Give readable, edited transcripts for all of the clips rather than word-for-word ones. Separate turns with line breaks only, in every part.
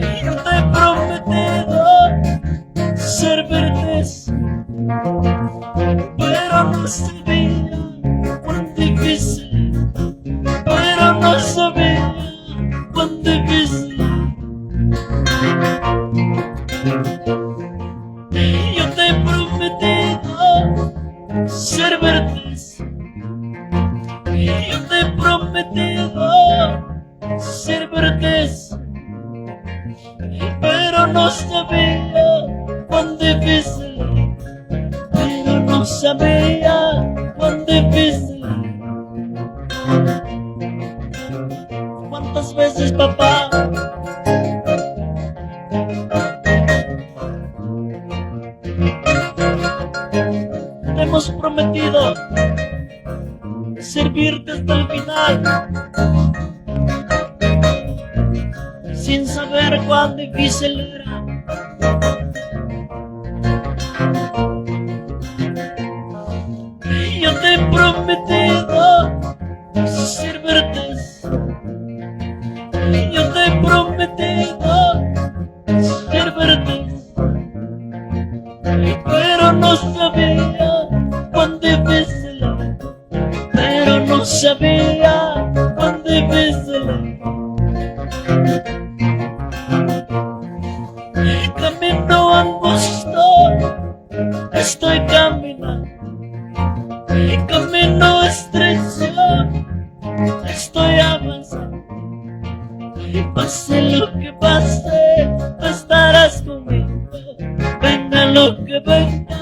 Yo te he prometido servirte, pero no sabía cuán difícil, pero no sabía cuán difícil. Yo te he prometido servirte, yo te he prometido servirte, pero no sabía cuán difícil, pero no sabía cuán difícil. ¿Cuántas veces, papá, te hemos prometido servirte hasta el final, sin saber cuán difícil era? Yo te he prometido servirte, yo te he prometido servirte, pero no sabía cuán difícil, pero no sabía cuán difícil. Camino angosto estoy caminando, camino estrecho estoy avanzando, y pase lo que pase, tú estarás conmigo. Venga lo que venga,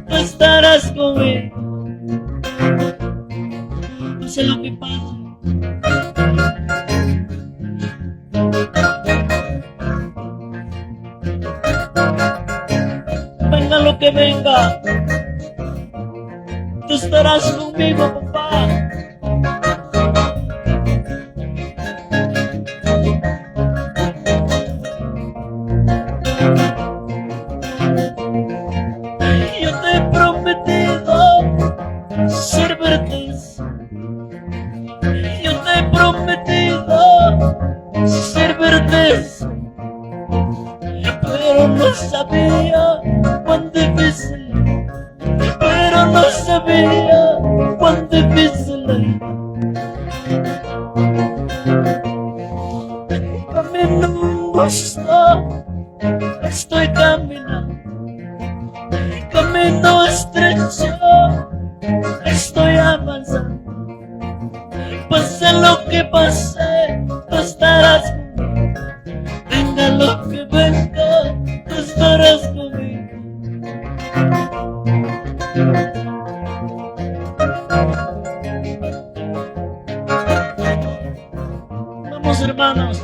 tú estarás conmigo. Pase lo que pase, venga lo que venga, tú estarás conmigo, papá. Yo te he prometido servirte, yo te he prometido servirte, pero no sabía cuán difícil, pero no sabía cuán difícil. Camino angosto estoy caminando, camino estrecho estoy avanzando, pase lo que pase, tú estarás conmigo. Venga lo que venga, tú estarás conmigo. Vamos, hermanos,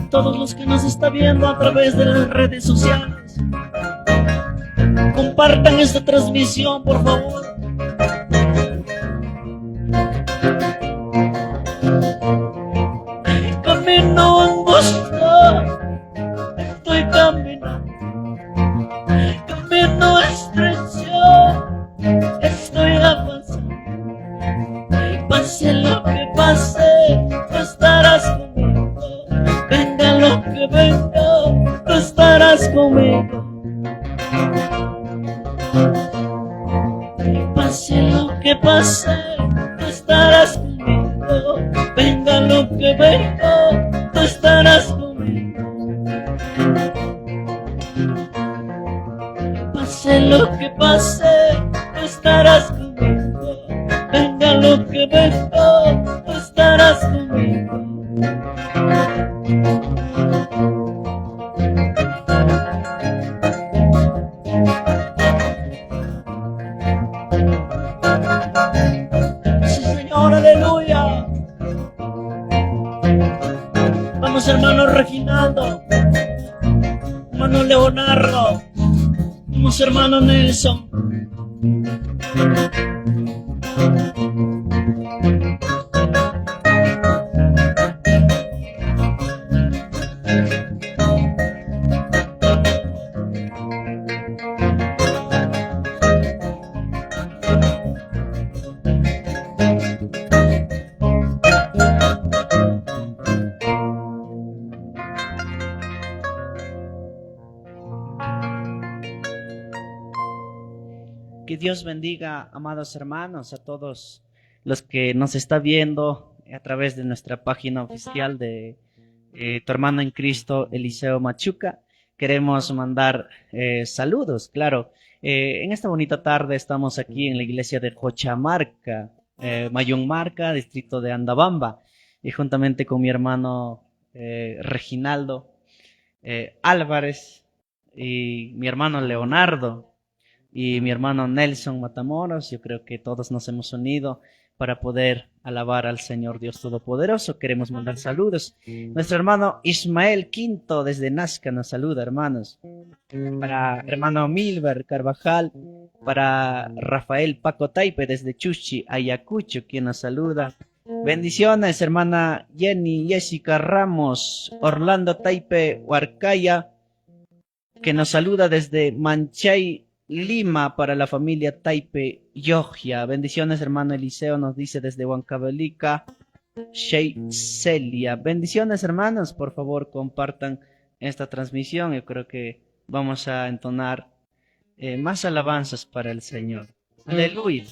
todos los que nos están viendo a través de las redes sociales, compartan esta transmisión, por favor. Camino angosto estoy caminando, camino estrecho estoy avanzando, pase lo que pase, tú estarás conmigo. Venga lo que venga, tú estarás conmigo. Pase lo que pase, tú estarás conmigo. Venga lo que venga, tú estarás conmigo. Pase lo que pase, tú estarás conmigo. Venga lo que venga, tú estarás conmigo. Sí, Señor, aleluya. Vamos, hermano Reginaldo, hermano Leonardo, vamos, hermano Nelson. Dios bendiga, amados hermanos, a todos los que nos está viendo a través de nuestra página oficial de Tu Hermano en Cristo, Eliseo Machuca. Queremos mandar saludos, claro. En esta bonita tarde estamos aquí en la iglesia de Jochamarca, Mayunmarca, distrito de Andabamba, y juntamente con mi hermano Reginaldo Álvarez y mi hermano Leonardo y mi hermano Nelson Matamoros. Yo creo que todos nos hemos unido para poder alabar al Señor Dios Todopoderoso. Queremos mandar saludos. Nuestro hermano Ismael Quinto desde Nazca nos saluda, hermanos. Para hermano Milber Carvajal, para Rafael Paco Taipe desde Chuchi, Ayacucho, quien nos saluda. Bendiciones, hermana Jenny Jessica Ramos, Orlando Taipe Huarcaya, que nos saluda desde Manchay, Lima, para la familia Taipe Yogia. Bendiciones, hermano Eliseo, nos dice desde Huancavelica, Celia. Bendiciones, hermanos, por favor compartan esta transmisión. Yo creo que vamos a entonar más alabanzas para el Señor. Aleluya.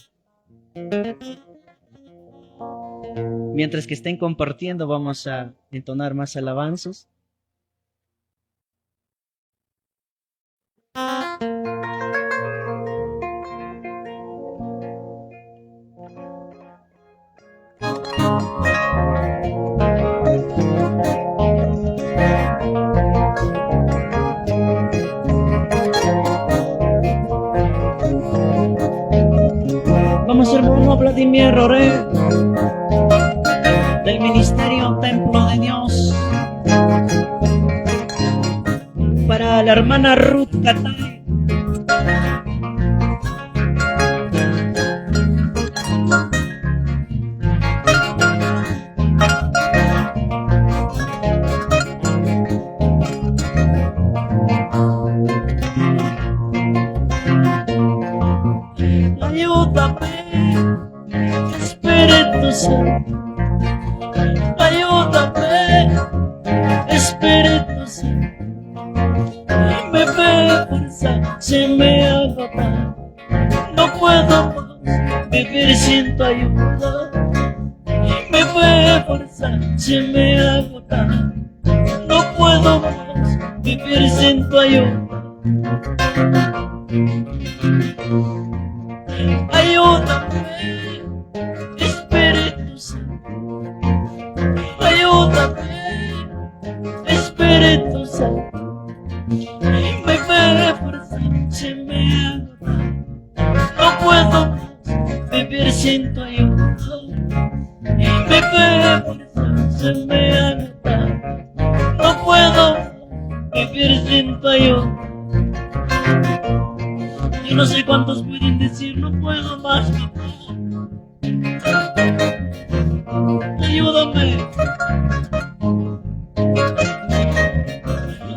Mientras que estén compartiendo, vamos a entonar más alabanzas. Vamos, hermano Vladimir Roré, del Ministerio Templo de Dios, para la hermana Ruth Catay. Ayúdame, Espíritu Santo, me ve fuerza, se me agota, no puedo más vivir sin tu ayuda. Me ve fuerza, se me agota, no puedo más vivir sin tu ayuda. Ayúdame, Espíritu Santo, ayúdame, Espíritu Santo, me ve fuerza, se me agota, no puedo más vivir sin tu ayuda. Me ve fuerza, se me agota, no puedo más vivir sin tu ayuda. Yo no sé cuántos pueden decir, no puedo más, papá. Ayúdame.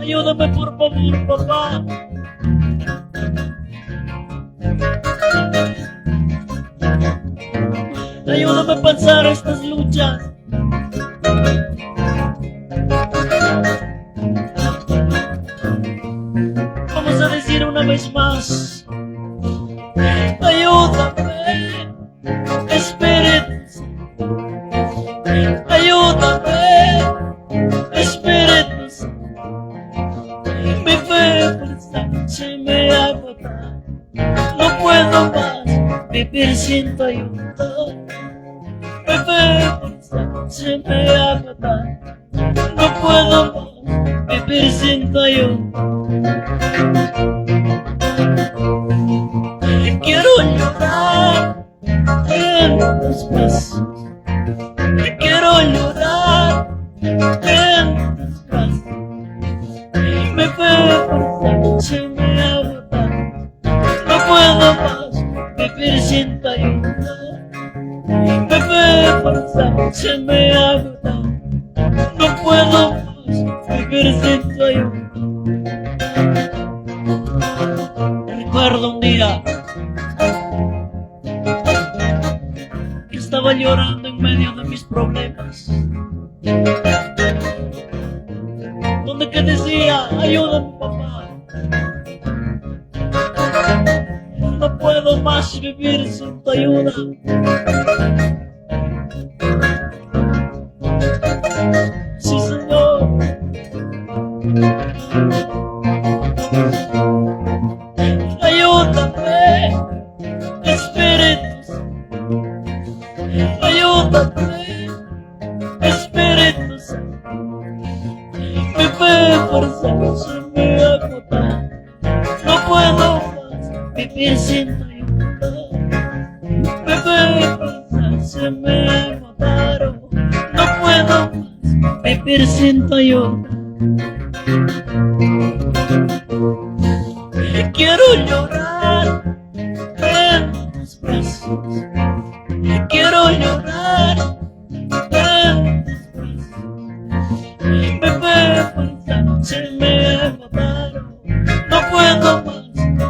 Ayúdame, por favor, papá. Ayúdame a pasar estas luchas. Vamos a decir una vez más. Ayúdame, Espíritu Santo. Ayúdame, Espíritu Santo. Mi fe fuerza se me agota, no puedo más vivir sin tu ayuda. Mi fe fuerza se me agota, no puedo más vivir sin tu ayuda. Quiero llorar en tus brazos, quiero llorar en tus brazos. Me ve fuerza, se me agota, no puedo más vivir sin tu ayuda. Me ve fuerza, se me agota, no puedo más vivir sin tu ayuda. Recuerdo un día que estaba llorando en medio de mis problemas, donde que decía, ayúdame, papá, no puedo puedo más vivir sin tu ayuda. Sí, Señor. Ayúdame, Espíritu Santo. Ayúdame, Espíritu Santo. Mi fuerza se me agota. No puedo más vivir sin tu ayuda. Mi fuerza se me agotaron. No puedo más vivir sin tu ayuda. Quiero llorar en tus brazos. Quiero llorar en tus brazos. Mi fuerza se me agotaron. No puedo más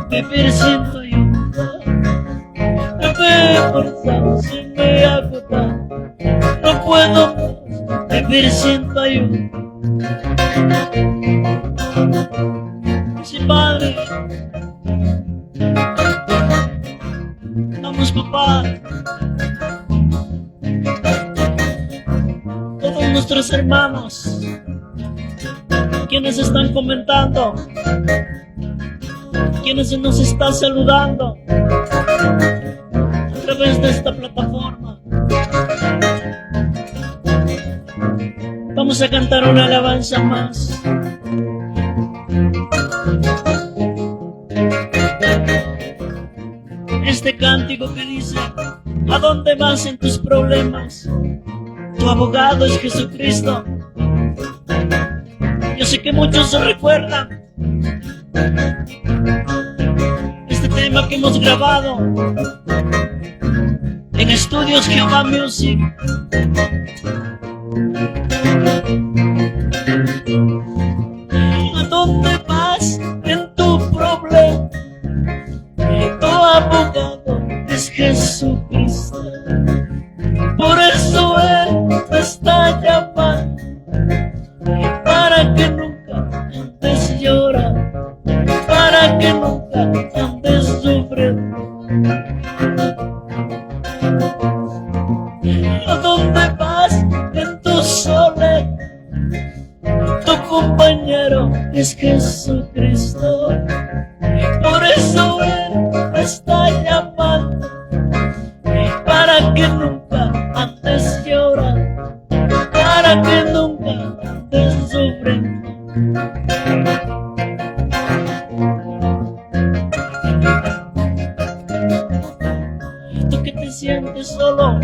vivir sin tu ayuda. Mi fuerza se me agotaron. No puedo más vivir sin tu ayuda. Sí, Padre. Vamos, papá. Todos nuestros hermanos, quienes están comentando, quienes nos están saludando a través de esta plataforma, vamos a cantar una alabanza más. Este cántico que dice: ¿a dónde vas en tus problemas? Tu abogado es Jesucristo. Yo sé que muchos se recuerdan este tema que hemos grabado en Estudios Jehová Music. ¿A dónde vas en tu problema? Tu abogado es Jesucristo. Por eso Él te está llamando, para que nunca andes llorando, para que nunca andes sufriendo. ¿A dónde vas en tu soledad? Tu compañero es Jesucristo. Por eso Él te está llamando, para que nunca andes llorando, para que nunca andes sufriendo. Tú que te sientes solo,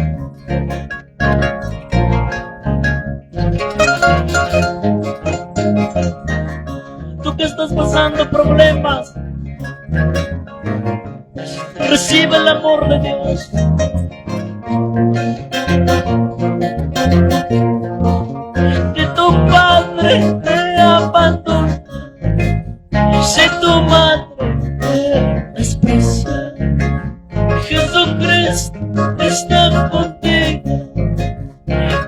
tú que estás pasando problemas, recibe el amor de Dios. Que tu padre te abandona, si tu madre te desprecia, Jesucristo está contigo,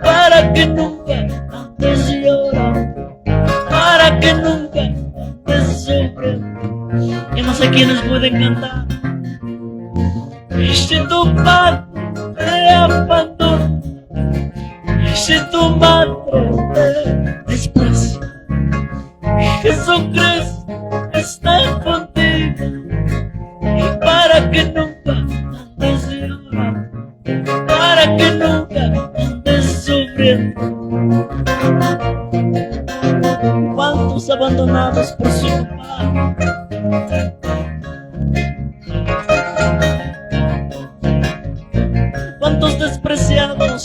para que nunca andes llorando, para que nunca andes sufriendo. Yo no sé quiénes pueden cantar. Si tu padre te abandona, si tu madre te desprecia, Jesucristo está contigo, para que nunca andes llorando, para que nunca andes sufriendo. ¿Cuántos abandonados por su papá? ¿Cuántos despreciados?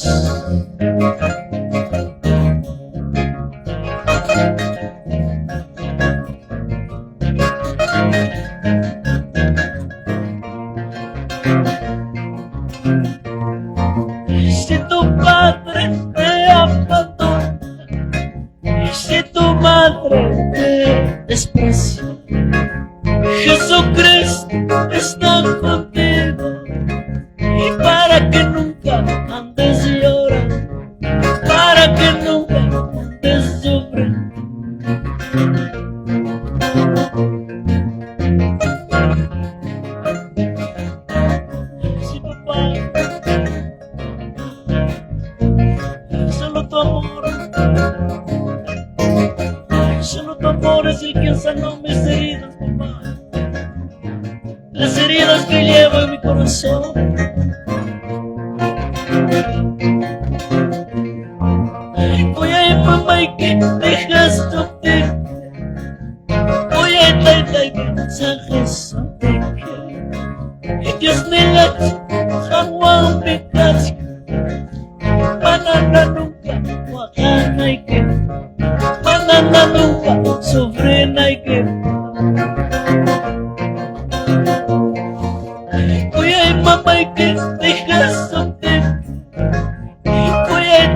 Si tu padre te abandona, si tu madre te desprecia, Jesucristo está contigo, y para que nunca andes llorando, para que nunca andes sufriendo. que sanó mis heridas, papá. Las heridas que llevo en mi corazón. Voy a ir, mamá, y que dejas tu te. Voy a ir, que mensajes te. Dios nila, Juan Picasso. Banana nunca, Guajana y que. Banana nunca, Sofrena y que. Voy a ir, mamá, y que dejas tu te. Voy a ir,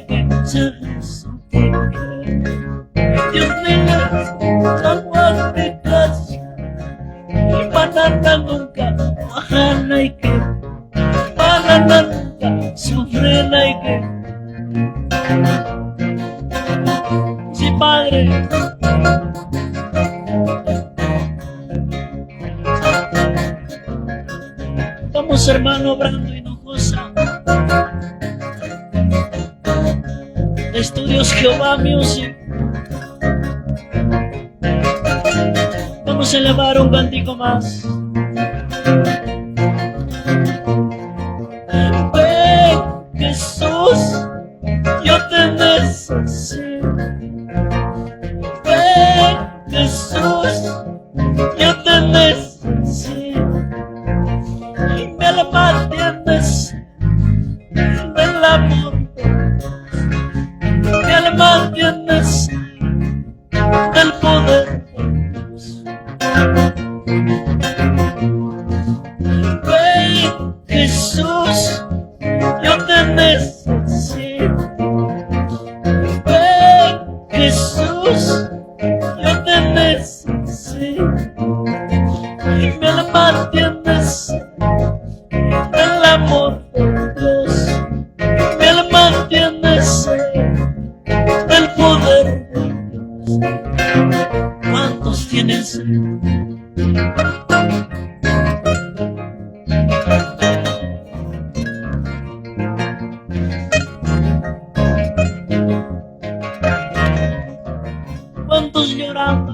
que mensajes te. Dios nila, Juan Picasso. Banana nunca, Guajana y que. Banana nunca, Sofrena y que. Sí, padre. Vamos, hermano Brando Hinojosa, de Estudios Jehová Music. Vamos a elevar un cantico más. Ven, Jesús, yo te necesito. Ven, Jesús, yo te necesito. Y mi alma tienes del amor. Mi alma tienes del poder. Ven, Jesús, yo te necesito. Ven, Jesús, yo te necesito. Y mi alma tienes del amor de Dios. Mi alma tienes del poder de Dios. ¿Cuántos tienen sed? ¿Cuántos llorando?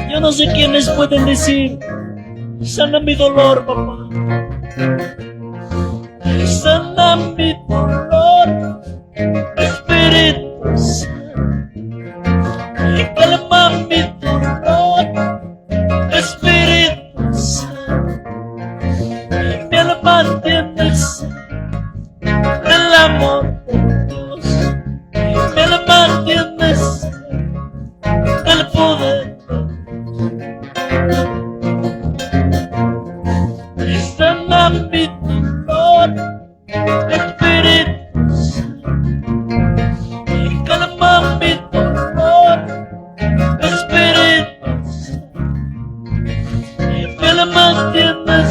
Yo no sé quiénes pueden decir: sana mi dolor, papá. Sana mi dolor, Espíritu Santo. Calma mi dolor, Espíritu Santo. Mi alma tienes del amor de Dios. Mi alma tienes del poder de Dios. Sana mi dolor, Espíritu Santo. Calma mi dolor, Espíritu Santo. Mi alma tienes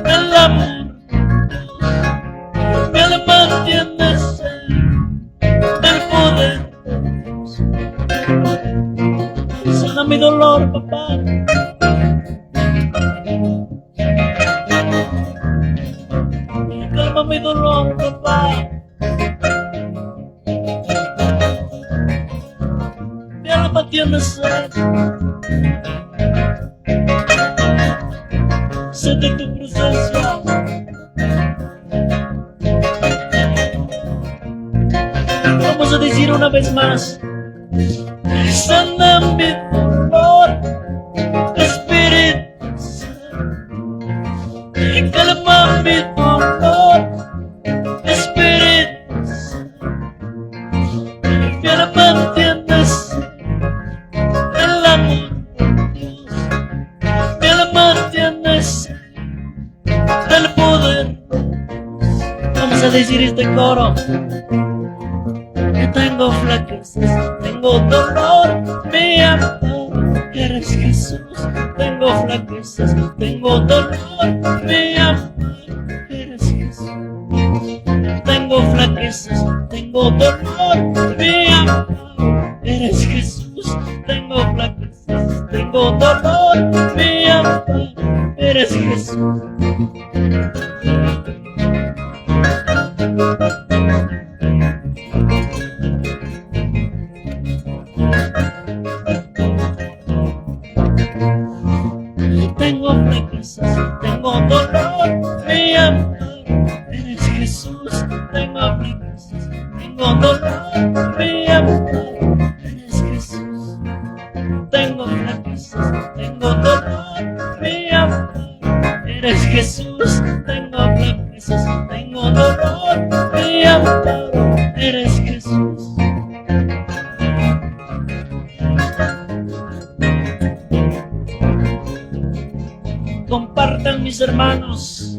del amor de Dios. Mi alma tienes del poder de Dios. Sana mi dolor, papá. Calma mi dolor, papá. Mi alma tiene sed. Sed de tu presencia. Vamos a decir una vez más: sana mi dolor, Espíritu Santo. Calma mi dolor, Espíritu Santo. Mi alma tienes el amor de Dios. Mi alma tienes el poder. Vamos a decir este coro: que tengo flaquezas, tengo dolor, mi amor, eres Jesús. Tengo flaquezas, tengo dolor, mi amor, eres Jesús. Tengo flaquezas, tengo dolor, mi amor, eres Jesús. Tengo flaquezas, tengo dolor, mi amor, eres Jesús. Tengo fracasos, tengo dolor, mi amparo, eres Jesús. Tengo fracasos, tengo dolor, mi amparo, eres Jesús. Tengo fracasos, tengo dolor, mi amparo, eres Jesús. Tengo fracasos, tengo dolor, mi amparo, eres Jesús. Compartan, mis hermanos.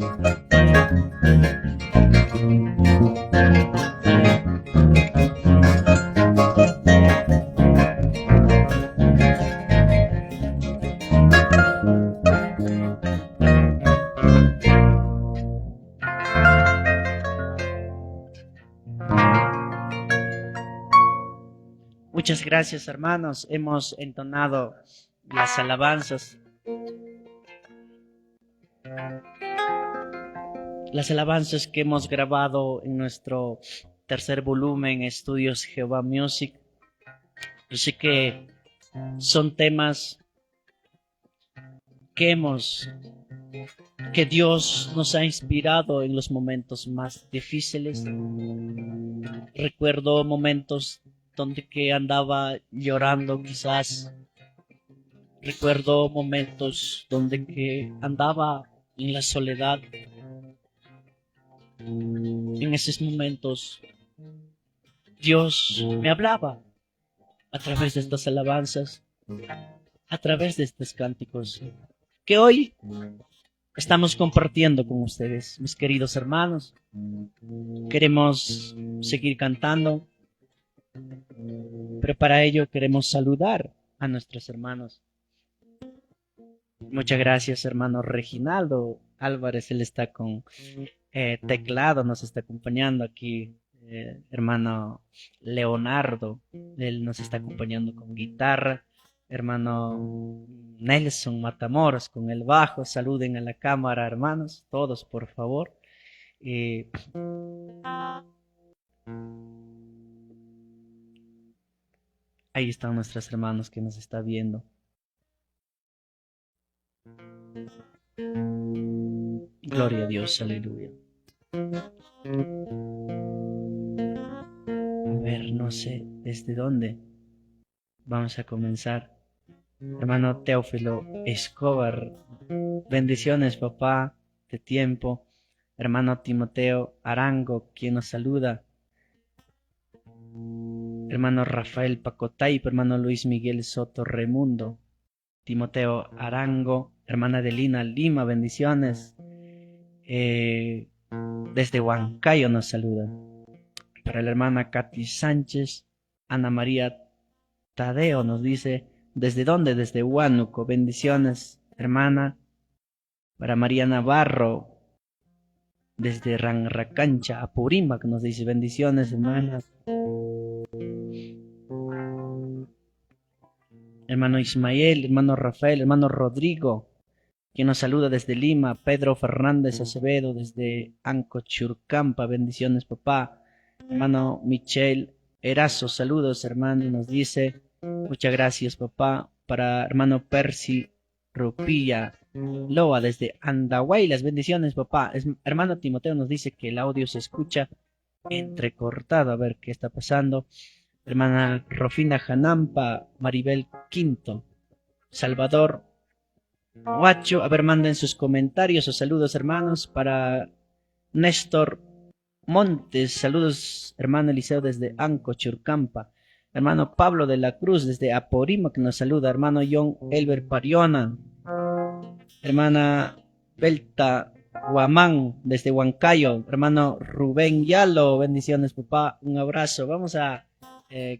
Muchas gracias, hermanos. Hemos entonado las alabanzas. Las alabanzas que hemos grabado en nuestro tercer volumen, Estudios Jehová Music. Yo sé que son temas que Dios nos ha inspirado en los momentos más difíciles. Recuerdo momentos donde que andaba llorando quizás. Recuerdo momentos donde que andaba en la soledad. En esos momentos Dios me hablaba a través de estas alabanzas, a través de estos cánticos que hoy estamos compartiendo con ustedes, mis queridos hermanos. Queremos seguir cantando, pero para ello queremos saludar a nuestros hermanos. Muchas gracias, hermano Reginaldo Álvarez. Él está con teclado, nos está acompañando aquí. Hermano Leonardo, él nos está acompañando con guitarra. Hermano Nelson Matamoros con el bajo. Saluden a la cámara, hermanos, todos, por favor. Ahí están nuestros hermanos que nos están viendo. Gloria a Dios, aleluya. A ver, no sé desde dónde vamos a comenzar. Hermano Teófilo Escobar, bendiciones, papá, de tiempo. Hermano Timoteo Arango, quien nos saluda. Hermano Rafael Pacotay, hermano Luis Miguel Soto Remundo. Timoteo Arango, hermana Adelina Lima, bendiciones. Desde Huancayo nos saluda. Para la hermana Katy Sánchez, Ana María Tadeo nos dice, ¿desde dónde? Desde Huánuco, bendiciones, hermana. Para María Navarro, desde Ranracancha, Apurímac, nos dice, bendiciones, hermana. Hermano Ismael, hermano Rafael, hermano Rodrigo, quien nos saluda desde Lima. Pedro Fernández Acevedo, desde Ancochurcampa, bendiciones, papá. Hermano Michel Erazo, saludos, hermano, nos dice, muchas gracias, papá. Para hermano Percy Rupilla Loa, desde Andahuay, las bendiciones, papá. Hermano Timoteo nos dice que el audio se escucha entrecortado, a ver qué está pasando. Hermana Rofina Janampa, Maribel Quinto, Salvador Guacho, a ver, manden sus comentarios o saludos, hermanos. Para Néstor Montes, saludos, hermano Eliseo desde Ancochurcampa. Hermano Pablo de la Cruz desde Apurímac nos saluda. Hermano John Elber Pariona. Hermana Belta Guamán desde Huancayo. Hermano Rubén Yalo, bendiciones, papá, un abrazo. Vamos a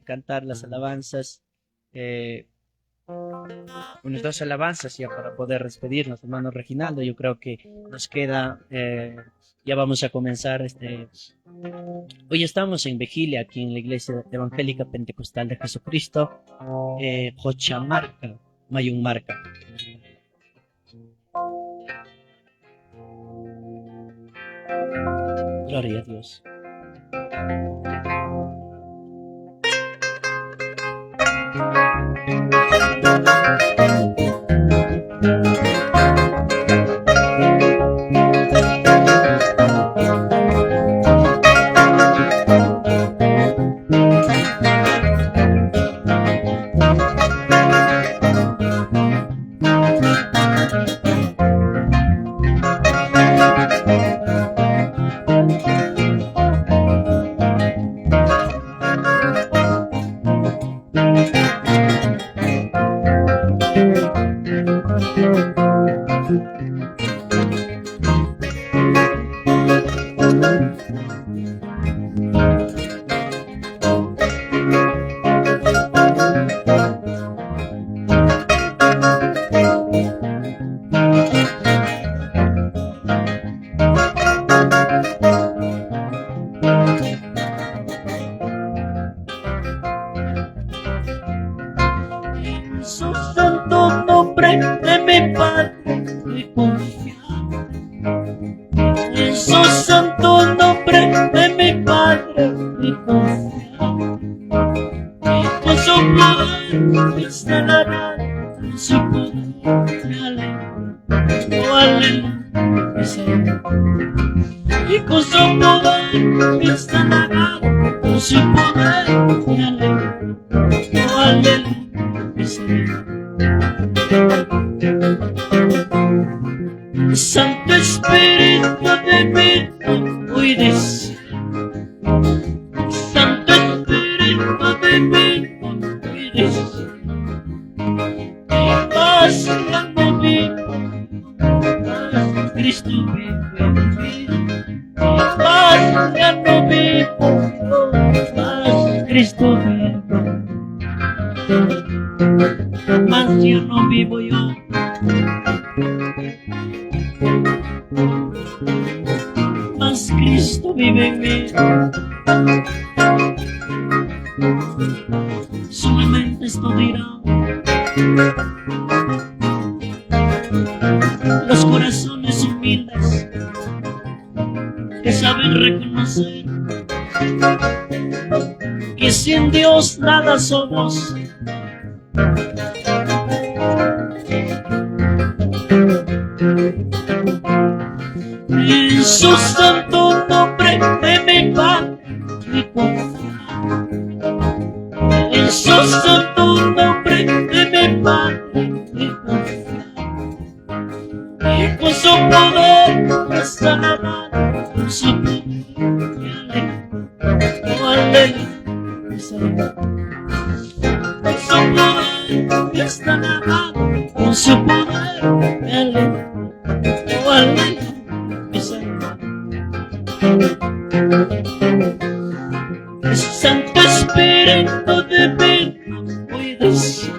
cantar las alabanzas. Unas dos alabanzas ya para poder despedirnos, hermano Reginaldo. Yo creo que nos queda, ya vamos a comenzar hoy estamos en vigilia aquí en la Iglesia Evangélica Pentecostal de Jesucristo, Jochamarca, Mayunmarca. Gloria a Dios. Su santo nombre de mi Padre he confiado. En su santo nombre de mi Padre he confiado. Con su poder me sanará, con su poder me alegro. Oh, aleluya, mi Señor. Y con su poder me sanará, con su poder me alegro. Oh, aleluya. Santo Espíritu divino, hoy deseo. Santo Espíritu divino, hoy deseo. Paz ya no vivo, paz Cristo vive en mí. Paz ya no vivo, paz Cristo vive en mí. Más ya no vivo yo, más Cristo vive en mí. Solamente esto dirán los corazones humildes que saben reconocer que sin Dios nada somos. En su santo nombre de mi Padre he confiado. En su santo nombre de mi Padre he confiado. Y con su poder me sanará, con su poder me alegro. Oh, aleluya, mi Señor. Con su poder me sanará, con su poder me alegro. Oh, aleluya. Santo Espíritu divino, hoy deseo.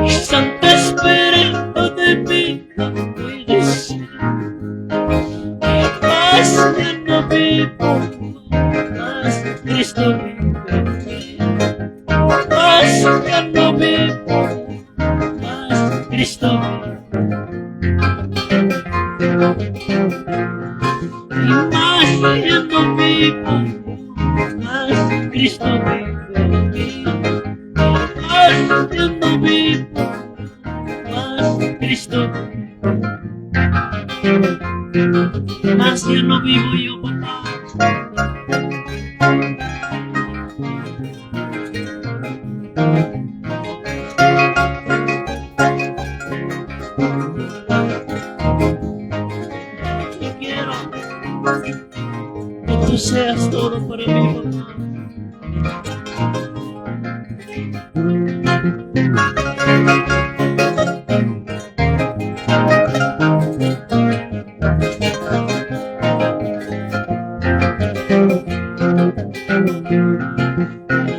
Santo Espíritu divino, hoy deseo. Paz ya no vivo, paz Cristo vive en mí. Paz ya no vivo, paz Cristo vive en mí. Más ya no vivo, más Cristo vive en mí. Más ya no vivo, más Cristo vive en mí. Más ya no vivo yo, papá. Que tú seas todo para mí, papá.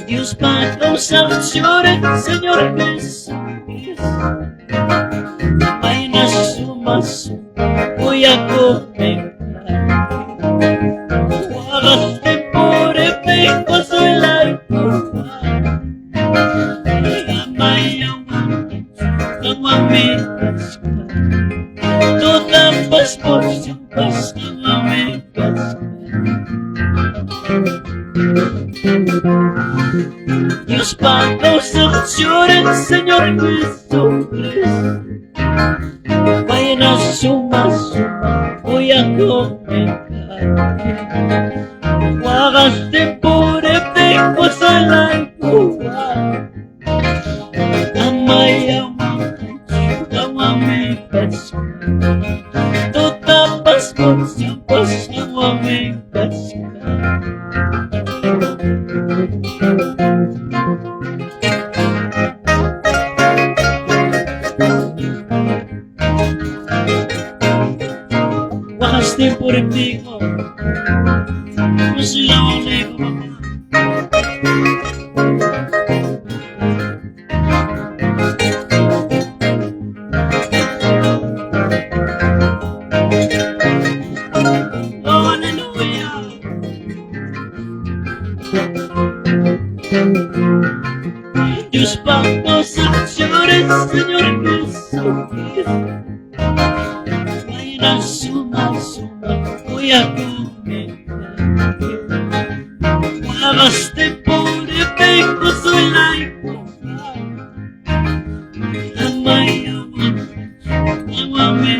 Dios Padre, salvaciones, Señor Jesús. Hay una suma, voy a comer. Guardaste por el peco, soy la culpa. Ama y aguante, como a mí. Toda paz por su paz, como a mí. Dios Padre, Señor, Señor Jesucristo. Vayan a suma, voy a comer. Wagaste por este cosa la igual. Amaya, amame, pasca. Toda paz por siempre, amame, pasca. Wagaste por ti, pues la nego. Dios Padre, Señor, Señor Jesucristo. Vayan a suma, voy a comer. Pagaste por el peco, soy la igual. Amaya, amame,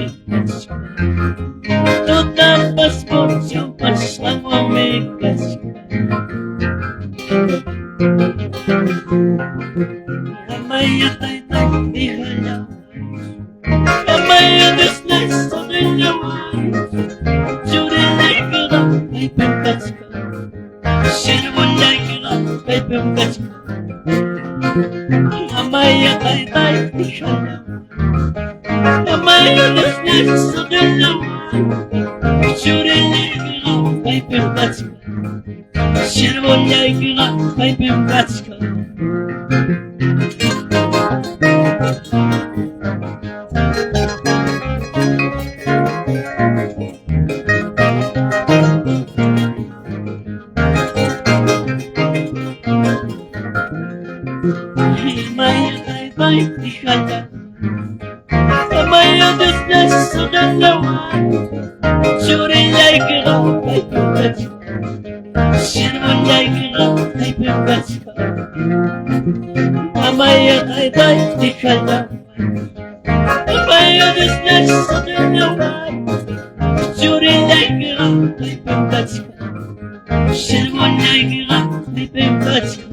toda paz por siempre, amame, Amaya, taita, hija, Amaya, desnes, sobre la mano. Lloré la hija, ay, pecasca. Sirvo la hija, ay, pecasca. Amaya, taita, hija, Amaya, desnes, sobre la mano. Lloré la hija, ay, pecasca. Sirvo la hija, ay, pecasca. Amaya, desnes, sobre la mano. Lloré la hija, ay, pecasca. Sirvo la hija, ay, pecasca. Amaya, taita, hija, Amaya, desnes, sobre la mano. Lloré la hija, ay, pecasca. Sirvo la hija, ay, pecasca.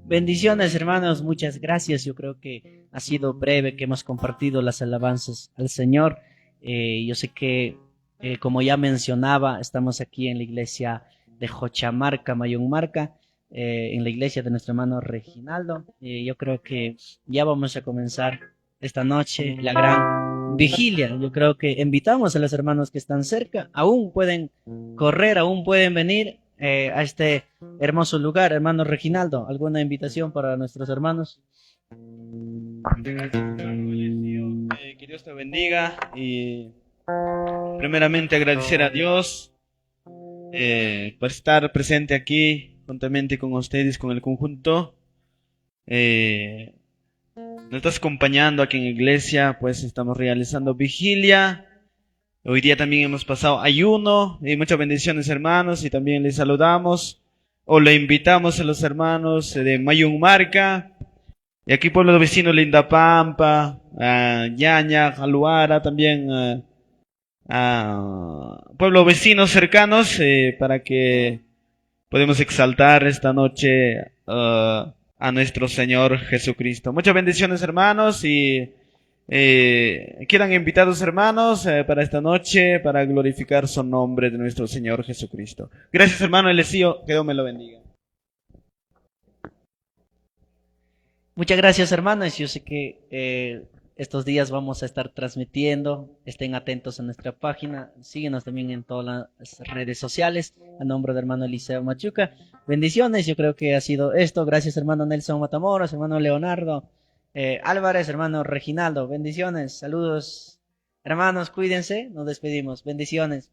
Bendiciones, hermanos, muchas gracias. Yo creo que ha sido breve que hemos compartido las alabanzas al Señor. Yo sé que, como ya mencionaba, estamos aquí en la iglesia de Jochamarca, Mayunmarca, en la iglesia de nuestro hermano Reginaldo. Yo creo que ya vamos a comenzar esta noche la gran vigilia. Yo creo que invitamos a los hermanos que están cerca, aún pueden correr, aún pueden venir a este hermoso lugar. Hermano Reginaldo, ¿alguna invitación para nuestros hermanos?
Que Dios te bendiga y primeramente agradecer a Dios por estar presente aquí juntamente con ustedes, con el conjunto. Nos estás acompañando aquí en la iglesia, pues estamos realizando vigilia. Hoy día también hemos pasado ayuno y muchas bendiciones, hermanos, y también les saludamos o le invitamos a los hermanos de Mayunmarca y aquí pueblo vecino Lindapampa, Yaña, Jaluara, también pueblos vecinos cercanos para que podamos exaltar esta noche a nuestro Señor Jesucristo. Muchas bendiciones, hermanos, y quedan invitados, hermanos, para esta noche, para glorificar su nombre de nuestro Señor Jesucristo. Gracias, hermano Elesío, que Dios me lo bendiga.
Muchas gracias, hermanos. Yo sé que Estos días vamos a estar transmitiendo. Estén atentos a nuestra página. Síguenos también en todas las redes sociales. A nombre de hermano Eliseo Machuca. Bendiciones. Yo creo que ha sido esto. Gracias, hermano Nelson Matamoros, hermano Leonardo Álvarez, hermano Reginaldo. Bendiciones. Saludos. Hermanos, cuídense. Nos despedimos. Bendiciones.